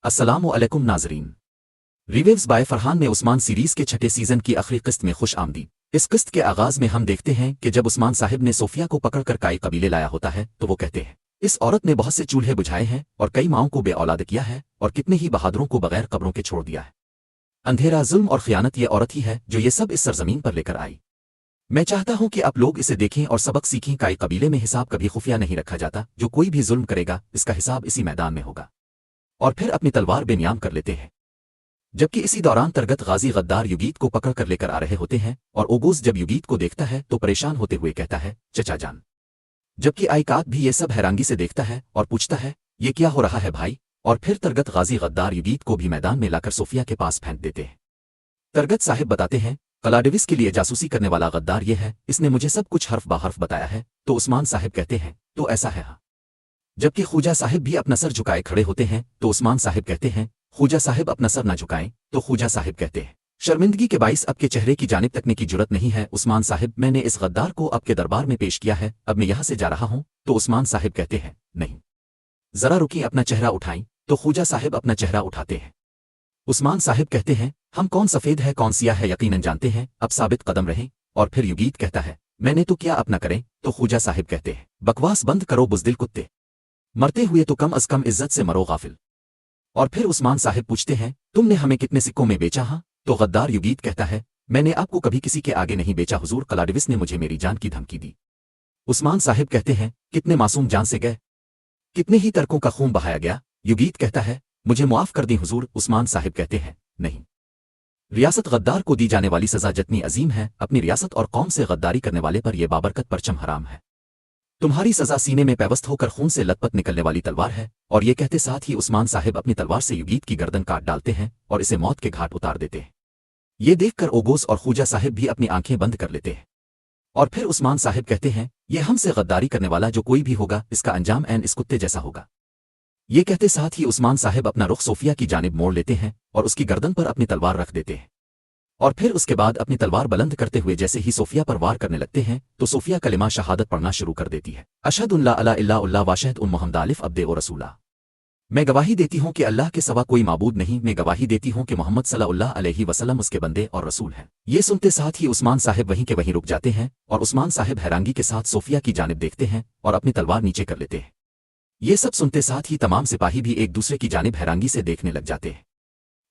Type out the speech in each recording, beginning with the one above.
अस्सलामु अलैकुम नाज़रीन। रिवेव्स बाय फरहान में उस्मान सीरीज के छठे सीजन की आखिरी किस्त में खुश आमदीद। इस किस्त के आगाज में हम देखते हैं कि जब उस्मान साहिब ने सोफिया को पकड़कर काई कबीले लाया होता है तो वो कहते हैं, इस औरत ने बहुत से चूल्हे बुझाए हैं और कई माओं को बेऔलाद किया है और कितने ही बहादुरों को बगैर कब्रों के छोड़ दिया है। अंधेरा, जुल्म और खियानत ये औरत ही है जो ये सब इस सरजमीन पर लेकर आई। मैं चाहता हूं कि आप लोग इसे देखें और सबक सीखें। काई कबीले में हिसाब कभी खुफिया नहीं रखा जाता। जो कोई भी जुल्म करेगा इसका हिसाब इसी मैदान में होगा। और फिर अपनी तलवार बेनियाम कर लेते हैं। जबकि इसी दौरान तरगत गाजी गद्दार युगीत को पकड़ कर लेकर आ रहे होते हैं और ओगोस जब युगीत को देखता है तो परेशान होते हुए कहता है, चचा जान। जबकि आइकात भी ये सब हैरांगी से देखता है और पूछता है, ये क्या हो रहा है भाई। और फिर तरगत गाजी गद्दार युगीत को भी मैदान में लाकर सोफिया के पास फेंक देते हैं। तरगत साहिब बताते हैं, कलाडिविस के लिए जासूसी करने वाला गद्दार ये है, इसने मुझे सब कुछ हर्फ बहर्फ बताया है। तो उस्मान साहिब कहते हैं, तो ऐसा है हाँ। जबकि खूजा साहिब भी अपना सर झुकाए खड़े होते हैं तो उस्मान साहिब कहते हैं, खूजा साहिब अपना सर न झुकाएं। तो खूजा साहिब कहते हैं, शर्मिंदगी के बाइस अब के चेहरे की जानिब तकने की जुरत नहीं है उस्मान साहिब। मैंने इस गद्दार को अब के दरबार में पेश किया है, अब मैं यहां से जा रहा हूं। तो उस्मान साहिब कहते हैं, नहीं, जरा रुकी, अपना चेहरा उठाएं। तो खूजा साहिब अपना चेहरा उठाते हैं। उस्मान साहिब कहते हैं, हम कौन सफेद है कौन सिया है यकीनन जानते हैं, अब साबित कदम रहें। और फिर युगीत कहता है, मैंने तो क्या अपना करें। तो खूजा साहिब कहते हैं, बकवास बंद करो बुज़दिल कुत्ते, मरते हुए तो कम अज कम इज्जत से मरो गाफिल। और फिर उस्मान साहिब पूछते हैं, तुमने हमें कितने सिक्कों में बेचा हाँ। तो गद्दार युगीत कहता है, मैंने आपको कभी किसी के आगे नहीं बेचा हुजूर, कलाडिविस ने मुझे मेरी जान की धमकी दी। उस्मान साहिब कहते हैं, कितने मासूम जान से गए, कितने ही तर्कों का खून बहाया गया। युगीत कहता है, मुझे मुआफ कर दी हुजूर। उस्मान साहिब कहते हैं, नहीं, रियासत गद्दार को दी जाने वाली सजा जितनी अजीम है, अपनी रियासत और कौम से गद्दारी करने वाले पर यह बाबरकत परचम हराम है। तुम्हारी सजा सीने में पैवस्त होकर खून से लथपथ निकलने वाली तलवार है। और ये कहते साथ ही उस्मान साहिब अपनी तलवार से युगीत की गर्दन काट डालते हैं और इसे मौत के घाट उतार देते हैं। ये देखकर ओगोस और खूजा साहिब भी अपनी आंखें बंद कर लेते हैं। और फिर उस्मान साहिब कहते हैं, यह हमसे गद्दारी करने वाला जो कोई भी होगा इसका अंजाम ऐन इस कुत्ते जैसा होगा। ये कहते साथ ही उस्मान साहिब अपना रुख सोफिया की जानिब मोड़ लेते हैं और उसकी गर्दन पर अपनी तलवार रख देते हैं। और फिर उसके बाद अपनी तलवार बुलंद करते हुए जैसे ही सोफिया पर वार करने लगते हैं तो सोफिया कलिमा शहादत पढ़ना शुरू कर देती है। अशहदु अल्ला इल्ला अल्लाह व अशहदु अन्न मुहम्मद अलिफ अब्दे व रसूला। मैं गवाही देती हूँ कि अल्लाह के सिवा कोई माबूद नहीं, मैं गवाही देती हूँ कि मोहम्मद सल्लल्लाहु अलैहि वसल्लम उसके बंदे और रसूल हैं। ये सुनते साथ ही उस्मान साहिब वहीं के वहीं रुक जाते हैं और उस्मान साहिब हैरांगी के साथ सोफिया की जानिब देखते हैं और अपनी तलवार नीचे कर लेते हैं। ये सब सुनते साथ ही तमाम सिपाही भी एक दूसरे की जानिब हैरांगी से देखने लग जाते हैं।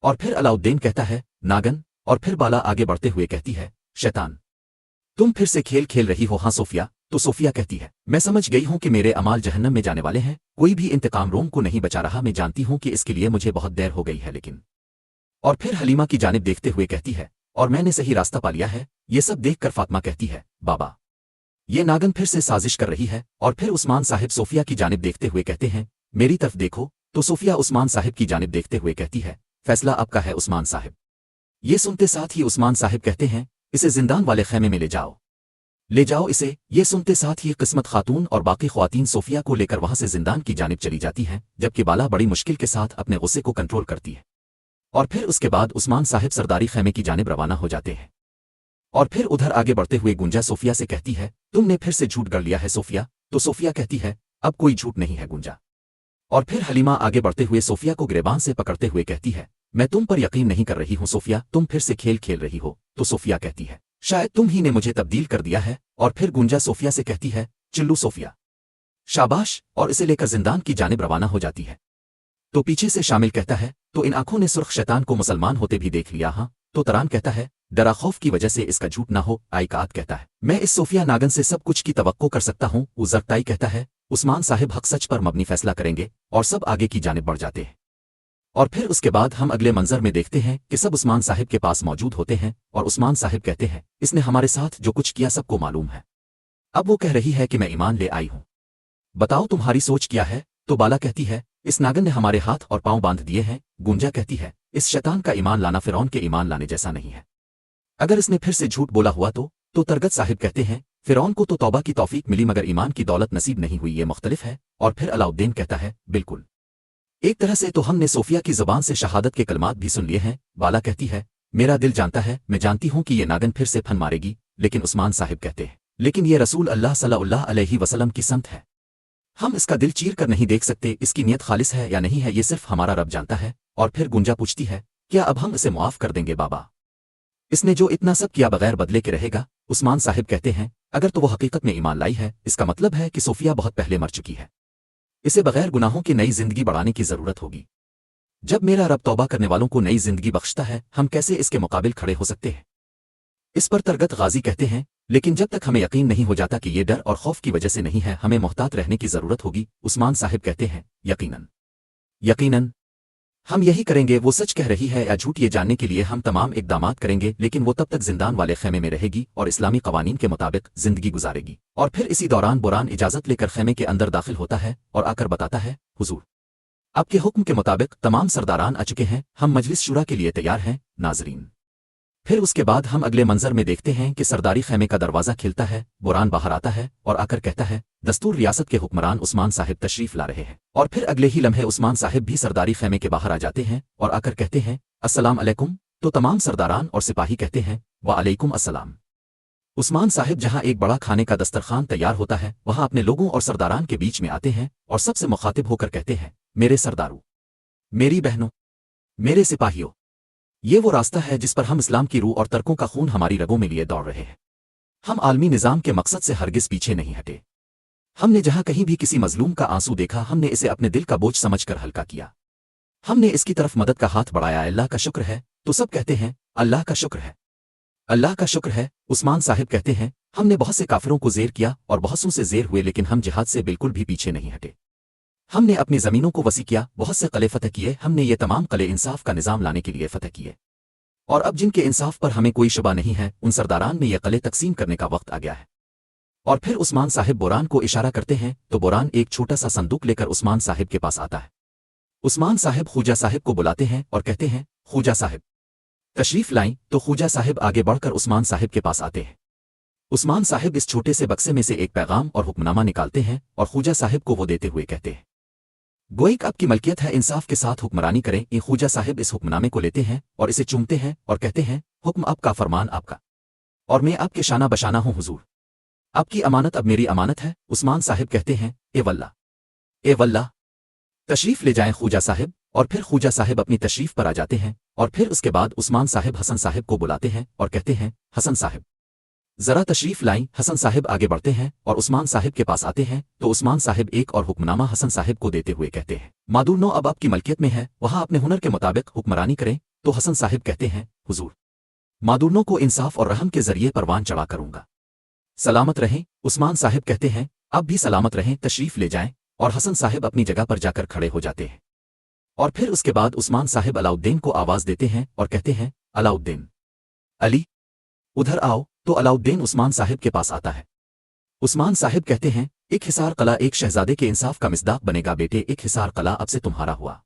और फिर अलाउद्दीन कहता है, नागन। और फिर बाला आगे बढ़ते हुए कहती है, शैतान, तुम फिर से खेल खेल रही हो हाँ सोफिया। तो सोफिया कहती है, मैं समझ गई हूं कि मेरे अमाल जहन्नम में जाने वाले हैं, कोई भी इंतकाम रोम को नहीं बचा रहा। मैं जानती हूं कि इसके लिए मुझे बहुत देर हो गई है लेकिन। और फिर हलीमा की जानिब देखते हुए कहती है, और मैंने सही रास्ता पा लिया है। ये सब देखकर फातिमा कहती है, बाबा, ये नागन फिर से साजिश कर रही है। और फिर उस्मान साहिब सोफिया की जानिब देखते हुए कहते हैं, मेरी तरफ देखो। तो सोफिया उस्मान साहिब की जानिब देखते हुए कहती है, फैसला आपका है उस्मान साहिब। ये सुनते साथ ही उस्मान साहिब कहते हैं, इसे जिंदान वाले खैमे में ले जाओ, ले जाओ इसे। ये सुनते साथ ही किस्मत खातून और बाकी ख्वातीन सोफिया को लेकर वहां से जिंदान की जानिब चली जाती हैं, जबकि बाला बड़ी मुश्किल के साथ अपने गुस्से को कंट्रोल करती है। और फिर उसके बाद उस्मान साहिब सरदारी खैमे की जानिब रवाना हो जाते हैं। और फिर उधर आगे बढ़ते हुए गुंजा सोफिया से कहती है, तुमने फिर से झूठ गढ़ लिया है सोफिया। तो सोफिया कहती है, अब कोई झूठ नहीं है गुंजा। और फिर हलीमा आगे बढ़ते हुए सोफिया को गिरेबान से पकड़ते हुए कहती है, मैं तुम पर यकीन नहीं कर रही हूं सोफिया, तुम फिर से खेल खेल रही हो। तो सोफिया कहती है, शायद तुम ही ने मुझे तब्दील कर दिया है। और फिर गुंजा सोफिया से कहती है, चिल्लू सोफिया, शाबाश। और इसे लेकर जिंदान की जानिब रवाना हो जाती है। तो पीछे से शामिल कहता है, तो इन आंखों ने सुर्ख शैतान को मुसलमान होते भी देख लिया हाँ। तो तरान कहता है, डरा खौफ की वजह से इसका झूठ ना हो। आइकात कहता है, मैं इस सोफिया नागन से सब कुछ की तवक्को कर सकता हूँ। उजरताई कहता है, उस्मान साहिब हक सच पर मबनी फैसला करेंगे। और सब आगे की जानिब बढ़ जाते हैं। और फिर उसके बाद हम अगले मंजर में देखते हैं कि सब उस्मान साहिब के पास मौजूद होते हैं और उस्मान साहिब कहते हैं, इसने हमारे साथ जो कुछ किया सबको मालूम है। अब वो कह रही है कि मैं ईमान ले आई हूं, बताओ तुम्हारी सोच क्या है। तो बाला कहती है, इस नागन ने हमारे हाथ और पांव बांध दिए हैं। गुंजा कहती है, इस शैतान का ईमान लाना फिरौन के ईमान लाने जैसा नहीं है, अगर इसने फिर से झूठ बोला हुआ तो तरगत साहिब कहते हैं, फिरौन को तो तौबा की तौफीक मिली मगर ईमान की दौलत नसीब नहीं हुई, ये मुख्तलिफ है। और फिर अलाउद्दीन कहता है, बिल्कुल, एक तरह से तो हमने सोफिया की ज़बान से शहादत के कलमात भी सुन लिए हैं। बाला कहती है, मेरा दिल जानता है, मैं जानती हूं कि ये नागन फिर से फन मारेगी। लेकिन उस्मान साहिब कहते हैं, लेकिन ये रसूल अल्लाह सल्लल्लाहु अलैहि वसल्लम की संत है, हम इसका दिल चीर कर नहीं देख सकते, इसकी नीयत खालिस है या नहीं है ये सिर्फ हमारा रब जानता है। और फिर गुंजा पूछती है, क्या अब हम इसे मुआफ कर देंगे बाबा? इसने जो इतना सब किया बगैर बदले के रहेगा? उस्मान साहिब कहते हैं, अगर तो वो हकीकत में ईमान लाई है, इसका मतलब है कि सोफिया बहुत पहले मर चुकी है। इसे बगैर गुनाहों की नई जिंदगी बढ़ाने की जरूरत होगी। जब मेरा रब तौबा करने वालों को नई जिंदगी बख्शता है, हम कैसे इसके मुकाबिल खड़े हो सकते हैं? इस पर तरगत गाजी कहते हैं, लेकिन जब तक हमें यकीन नहीं हो जाता कि ये डर और खौफ की वजह से नहीं है, हमें मोहतात रहने की जरूरत होगी। उस्मान साहिब कहते हैं, यकीनन यकीनन हम यही करेंगे। वो सच कह रही है या झूठ, ये जानने के लिए हम तमाम इकदामात करेंगे, लेकिन वो तब तक जिंदान वाले खेमे में रहेगी और इस्लामी कवानीन के मुताबिक जिंदगी गुजारेगी। और फिर इसी दौरान बुरान इजाजत लेकर खेमे के अंदर दाखिल होता है और आकर बताता है, हुजूर, आपके हुक्म के मुताबिक तमाम सरदारान आ चुके हैं, हम मजलिस शुरा के लिए तैयार हैं नाजरीन। फिर उसके बाद हम अगले मंजर में देखते हैं कि सरदारी खेमे का दरवाज़ा खिलता है, बुरान बाहर आता है और आकर कहता है, दस्तूर रियासत के हुक्मरान उस्मान साहिब तशरीफ ला रहे हैं। और फिर अगले ही लम्हे उस्मान साहिब भी सरदारी खेमे के बाहर आ जाते हैं और आकर कहते हैं, अस्सलाम अलैकुम। तो तमाम सरदारान और सिपाही कहते हैं, वालेकुम अस्सलाम। उस्मान साहिब जहां एक बड़ा खाने का दस्तरखान तैयार होता है, वहां अपने लोगों और सरदारान के बीच में आते हैं और सबसे मुखातिब होकर कहते हैं, मेरे सरदारों, मेरी बहनों, मेरे सिपाहियों, ये वो रास्ता है जिस पर हम इस्लाम की रूह और तर्कों का खून हमारी रगों में लिए दौड़ रहे हैं। हम आलमी निज़ाम के मकसद से हरगिज पीछे नहीं हटे। हमने जहां कहीं भी किसी मजलूम का आंसू देखा, हमने इसे अपने दिल का बोझ समझकर हल्का किया। हमने इसकी तरफ मदद का हाथ बढ़ाया। अल्लाह का शुक्र है। तो सब कहते हैं, अल्लाह का शुक्र है, अल्लाह का शुक्र है। उस्मान साहिब कहते हैं, हमने बहुत से काफिरों को जेर किया और बहुत से जेर हुए, लेकिन हम जिहाद से बिल्कुल भी पीछे नहीं हटे। हमने अपनी ज़मीनों को वसी किया, बहुत से कले फतह किए। हमने ये तमाम कले इंसाफ का निज़ाम लाने के लिए फतह किए, और अब जिनके इंसाफ पर हमें कोई शुबा नहीं है, उन सरदारान में ये कले तकसीम करने का वक्त आ गया है। और फिर उस्मान साहिब बोरान को इशारा करते हैं, तो बोरान एक छोटा सा संदूक लेकर उस्मान साहिब के पास आता है। उस्मान साहिब खूजा साहिब को बुलाते हैं और कहते हैं, खूजा साहिब तशरीफ लाएं। तो खूजा साहिब आगे बढ़कर उस्मान साहिब के पास आते हैं। उस्मान साहिब इस छोटे से बक्से में से एक पैगाम और हुक्मनामा निकालते हैं और खूजा साहिब को वो देते हुए कहते हैं, गोइक आपकी मलकियत है, इंसाफ के साथ हुक्मरानी करें। ये खूजा साहिब इस हुक्मनामे को लेते हैं और इसे चूमते हैं और कहते हैं, हुक्म आपका, फरमान आपका, और मैं आपके शाना बशाना हूं हुजूर। आपकी अमानत अब मेरी अमानत है। उस्मान साहिब कहते हैं, ए वल्ला, तशरीफ ले जाएं खूजा साहिब। और फिर खूजा साहिब अपनी तशरीफ पर आ जाते हैं। और फिर उसके बाद उस्मान साहिब हसन साहिब को बुलाते हैं और कहते हैं, हसन साहिब जरा तशरीफ लाएं। हसन साहिब आगे बढ़ते हैं और उस्मान साहिब के पास आते हैं। तो उस्मान साहिब एक और हुक्मनामा हसन साहिब को देते हुए कहते हैं, मादूनो अब आपकी मलकियत में है, वहां अपने हुनर के मुताबिक हुक्मरानी करें। तो हसन साहिब कहते हैं, हुजूर, मादूनो को इंसाफ और रहम के जरिए परवान चढ़ा करूंगा। सलामत रहें। उस्मान साहिब कहते हैं, अब भी सलामत रहें, तशरीफ ले जाएं। और हसन साहिब अपनी जगह पर जाकर खड़े हो जाते हैं। और फिर उसके बाद उस्मान साहिब अलाउद्दीन को आवाज देते हैं और कहते हैं, अलाउद्दीन, अली, उधर आओ। तो अलाउद्दीन उस्मान साहिब के पास आता है। उस्मान साहिब कहते हैं, एक हिसार कला एक शहजादे के इंसाफ का मिसदाक बनेगा बेटे, एक हिसार कला अब से तुम्हारा हुआ।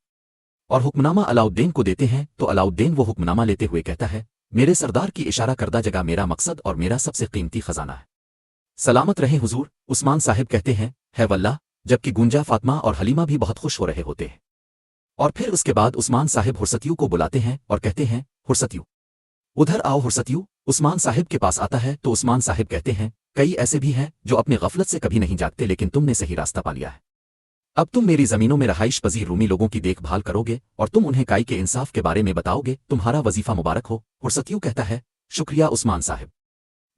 और हुक्मनामा अलाउद्दीन को देते हैं। तो अलाउद्दीन वो हुक्मनामा लेते हुए कहता है, मेरे सरदार की इशारा करदा जगह मेरा मकसद और मेरा सबसे कीमती खजाना है। सलामत रहें हुजूर। उस्मान साहिब कहते हैं, है वल्लाह। जबकि गुंजा, फातिमा और हलीमा भी बहुत खुश हो रहे होते हैं। और फिर उसके बाद उस्मान साहिब हुर्सतियों को बुलाते हैं और कहते हैं, हुर्सतियों, उधर आओ। हुर्सतियों उस्मान साहिब के पास आता है। तो उस्मान साहिब कहते हैं, कई ऐसे भी हैं जो अपनी गफलत से कभी नहीं जागते, लेकिन तुमने सही रास्ता पा लिया है। अब तुम मेरी जमीनों में रहाइश पजीर रूमी लोगों की देखभाल करोगे और तुम उन्हें काई के इंसाफ के बारे में बताओगे। तुम्हारा वजीफा मुबारक हो। हुर्सतियों कहता है, शुक्रिया उस्मान साहिब,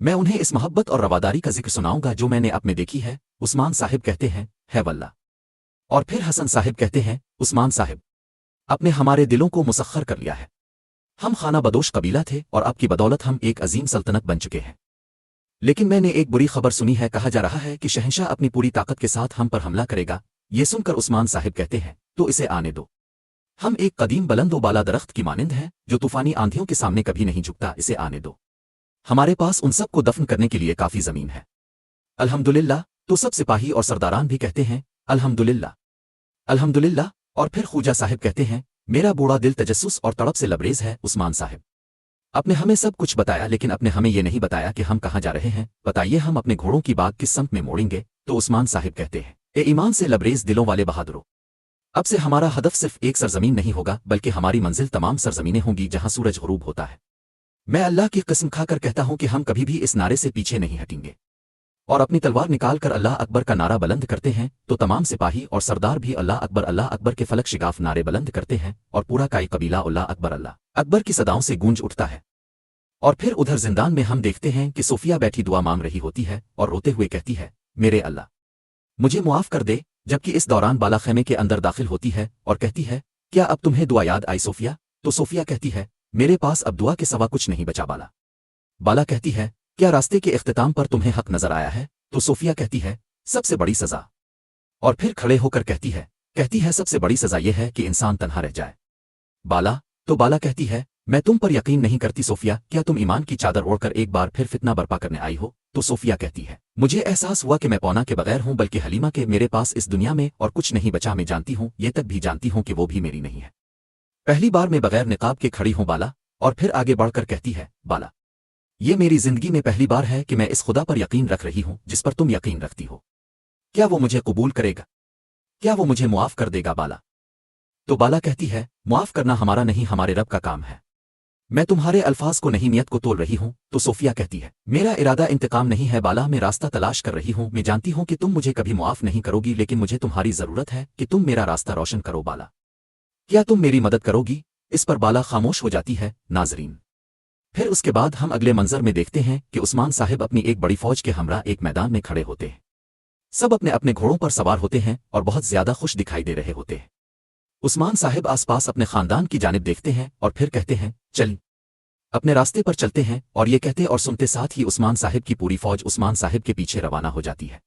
मैं उन्हें इस मोहब्बत और रवादारी का जिक्र सुनाऊंगा जो मैंने आप में देखी है। उस्मान साहिब कहते हैं, है वल्लाह। और फिर हसन साहिब कहते हैं, उस्मान साहिब, आपने हमारे दिलों को मुसख्खर कर लिया है। हम खाना बदोश कबीला थे और आपकी बदौलत हम एक अजीम सल्तनत बन चुके हैं। लेकिन मैंने एक बुरी खबर सुनी है, कहा जा रहा है कि शहंशाह अपनी पूरी ताकत के साथ हम पर हमला करेगा। ये सुनकर उस्मान साहिब कहते हैं, तो इसे आने दो। हम एक कदीम बुलंद बाला दरख्त की मानिंद हैं जो तूफानी आंधियों के सामने कभी नहीं झुकता। इसे आने दो। हमारे पास उन सब को दफन करने के लिए काफी जमीन है। अल्हम्दुलिल्लाह। तो सब सिपाही और सरदारान भी कहते हैं, अल्हम्दुलिल्लाह, अल्हम्दुलिल्लाह। और फिर खूजा साहिब कहते हैं, मेरा बूढ़ा दिल तजस्सुस और तड़प से लबरेज है। उस्मान साहिब, आपने हमें सब कुछ बताया, लेकिन आपने हमें ये नहीं बताया कि हम कहाँ जा रहे हैं। बताइए, हम अपने घोड़ों की बाग किस समत में मोड़ेंगे। तो उस्मान साहिब कहते हैं, ए ईमान से लबरेज दिलों वाले बहादुरों, अब से हमारा हदफ सिर्फ एक सरजमीन नहीं होगा, बल्कि हमारी मंजिल तमाम सरजमीनें होंगी जहां सूरज गुरूब होता है। मैं अल्लाह की कसम खाकर कहता हूं कि हम कभी भी इस नारे से पीछे नहीं हटेंगे। और अपनी तलवार निकाल कर अल्लाह अकबर का नारा बुलंद करते हैं तो तमाम सिपाही और सरदार भी अल्लाह अकबर के फलक शिगाफ नारे बुलंद करते हैं और पूरा काई कबीला अल्लाह अकबर की सदाओं से गूंज उठता है। और फिर उधर जिंदान में हम देखते हैं कि सोफिया बैठी दुआ मांग रही होती है और रोते हुए कहती है, मेरे अल्लाह मुझे मुआफ कर दे। जबकि इस दौरान बाला खेमे के अंदर दाखिल होती है और कहती है, क्या अब तुम्हें दुआ याद आई सोफिया? तो सोफिया कहती है, मेरे पास अब दुआ के सिवा कुछ नहीं बचा बाला। बाला कहती है, क्या रास्ते के इख्तिताम पर तुम्हें हक नजर आया है? तो सोफिया कहती है, सबसे बड़ी सजा। और फिर खड़े होकर कहती है सबसे बड़ी सजा यह है कि इंसान तन्हा रह जाए। बाला तो बाला कहती है, मैं तुम पर यकीन नहीं करती सोफिया, क्या तुम ईमान की चादर ओढ़कर एक बार फिर फितना बर्पा करने आई हो? तो सोफिया कहती है, मुझे एहसास हुआ कि मैं पौना के बगैर हूं, बल्कि हलीमा के मेरे पास इस दुनिया में और कुछ नहीं बचा। मैं जानती हूं, ये तक भी जानती हूं कि वो भी मेरी नहीं है। पहली बार मैं बगैर निकाब के खड़ी हूं बाला। और फिर आगे बढ़कर कहती है, बाला ये मेरी जिंदगी में पहली बार है कि मैं इस खुदा पर यकीन रख रही हूं जिस पर तुम यकीन रखती हो। क्या वो मुझे कबूल करेगा? क्या वो मुझे मुआफ कर देगा बाला? तो बाला कहती है, मुआफ करना हमारा नहीं, हमारे रब का काम है। मैं तुम्हारे अल्फाज को नहीं, नियत को तोल रही हूं। तो सोफिया कहती है, मेरा इरादा इंतकाम नहीं है बाला, मैं रास्ता तलाश कर रही हूं। मैं जानती हूं कि तुम मुझे कभी मुआफ नहीं करोगी, लेकिन मुझे तुम्हारी जरूरत है कि तुम मेरा रास्ता रोशन करो बाला। क्या तुम मेरी मदद करोगी? इस पर बाला खामोश हो जाती है। नाजरीन, फिर उसके बाद हम अगले मंजर में देखते हैं कि उस्मान साहिब अपनी एक बड़ी फौज के हमरा एक मैदान में खड़े होते हैं। सब अपने अपने घोड़ों पर सवार होते हैं और बहुत ज्यादा खुश दिखाई दे रहे होते हैं। उस्मान साहिब आसपास अपने खानदान की जानिब देखते हैं और फिर कहते हैं, चल अपने रास्ते पर चलते हैं। और ये कहते और सुनते साथ ही उस्मान साहिब की पूरी फौज उस्मान साहिब के पीछे रवाना हो जाती है।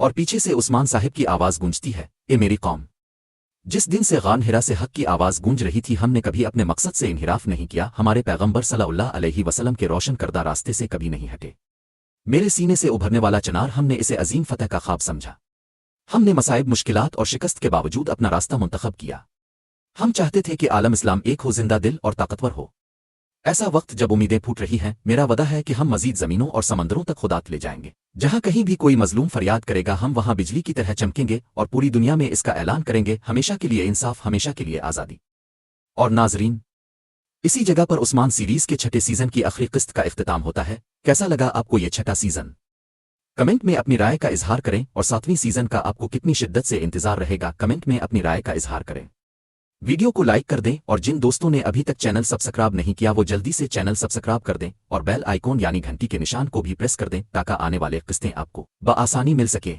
और पीछे से उस्मान साहिब की आवाज गूंजती है, ए मेरी कौम, जिस दिन से गान हिरा से हक की आवाज गूंज रही थी, हमने कभी अपने मकसद से इनहिराफ नहीं किया। हमारे पैगंबर सल्लल्लाहु अलैहि वसल्लम के रोशन करदा रास्ते से कभी नहीं हटे। मेरे सीने से उभरने वाला चनार, हमने इसे अजीम फतह का ख्वाब समझा। हमने मसाइब, मुश्किलात और शिकस्त के बावजूद अपना रास्ता मुंतखब किया। हम चाहते थे कि आलम इस्लाम एक हो, जिंदा दिल और ताकतवर हो। ऐसा वक्त जब उम्मीदें फूट रही हैं, मेरा वदा है कि हम मजीद जमीनों और समंदरों तक खुदात ले जाएंगे। जहां कहीं भी कोई मजलूम फरियाद करेगा, हम वहां बिजली की तरह चमकेंगे और पूरी दुनिया में इसका ऐलान करेंगे, हमेशा के लिए इंसाफ, हमेशा के लिए आज़ादी। और नाजरीन, इसी जगह पर उस्मान सीरीज के छठे सीजन की आखिरी किस्त का इख्तिताम होता है। कैसा लगा आपको ये छठा सीजन? कमेंट में अपनी राय का इजहार करें। और 7वीं सीजन का आपको कितनी शिद्दत से इंतजार रहेगा, कमेंट में अपनी राय का इजहार करें। वीडियो को लाइक कर दें और जिन दोस्तों ने अभी तक चैनल सब्सक्राइब नहीं किया वो जल्दी से चैनल सब्सक्राइब कर दें और बेल आइकॉन यानी घंटी के निशान को भी प्रेस कर दें ताकि आने वाले किस्तें आपको बआसानी मिल सके।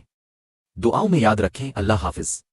दुआओं में याद रखें। अल्लाह हाफिज।